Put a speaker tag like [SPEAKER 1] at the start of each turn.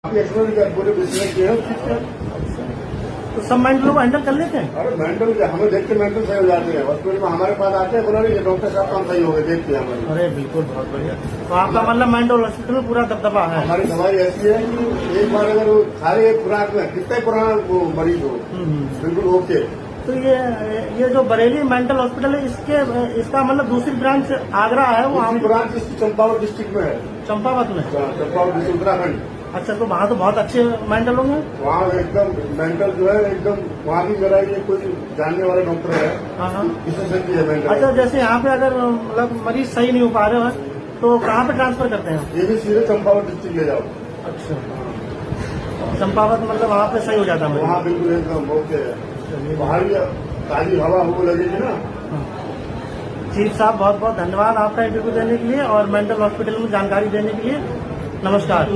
[SPEAKER 1] पूरे बिजनेस किए
[SPEAKER 2] तो सब मेंटलों को हैंडल कर लेते हैं।
[SPEAKER 1] अरे मेंटल हमें देख के मेंटल सही हो जाते हैं। हॉस्पिटल में हमारे पास आते हैं, बोला नहीं डॉक्टर साहब काम सही हो गए, देखते हैं हमारे।
[SPEAKER 2] अरे बिल्कुल, बहुत बढ़िया। तो आपका मतलब मेंटल हॉस्पिटल में पूरा दबदबा है।
[SPEAKER 1] हमारी दवाई ऐसी है कि एक बार अगर वो सारे खुराक में कितने पुराना वो मरीज हो बिल्कुल ओके।
[SPEAKER 2] तो ये जो बरेली मेंटल हॉस्पिटल है, इसका मतलब दूसरी ब्रांच आगरा है, वो
[SPEAKER 1] दूसरी ब्रांच इसकी चंपावत डिस्ट्रिक्ट में है।
[SPEAKER 2] चंपावत में।
[SPEAKER 1] चंपावत डिस्ट्रिक्ट उत्तराखंड।
[SPEAKER 2] अच्छा, तो वहाँ तो बहुत अच्छे मेंटल होंगे।
[SPEAKER 1] वहाँ एकदम मेंटल जो है एकदम, वहाँ भी मेरा ये कोई जानने वाला डॉक्टर है।
[SPEAKER 2] हाँ।
[SPEAKER 1] विशेषज्ञ है मेंटल।
[SPEAKER 2] अच्छा, जैसे यहाँ पे अगर मतलब मरीज सही नहीं हो पा रहे हैं तो कहाँ पे ट्रांसफर करते हैं?
[SPEAKER 1] ये भी सीधे चंपावत डिस्ट्रिक्ट ले जाओ।
[SPEAKER 2] अच्छा, चंपावत मतलब वहाँ पे सही हो जाता है?
[SPEAKER 1] वहाँ बिल्कुल एकदम ओके है। बाहर भी ताजी हवा हो लगेगी ना।
[SPEAKER 2] चीफ साहब, बहुत बहुत धन्यवाद आपका इंटरव्यू देने के लिए और मेंटल हॉस्पिटल में जानकारी देने के लिए। नमस्कार।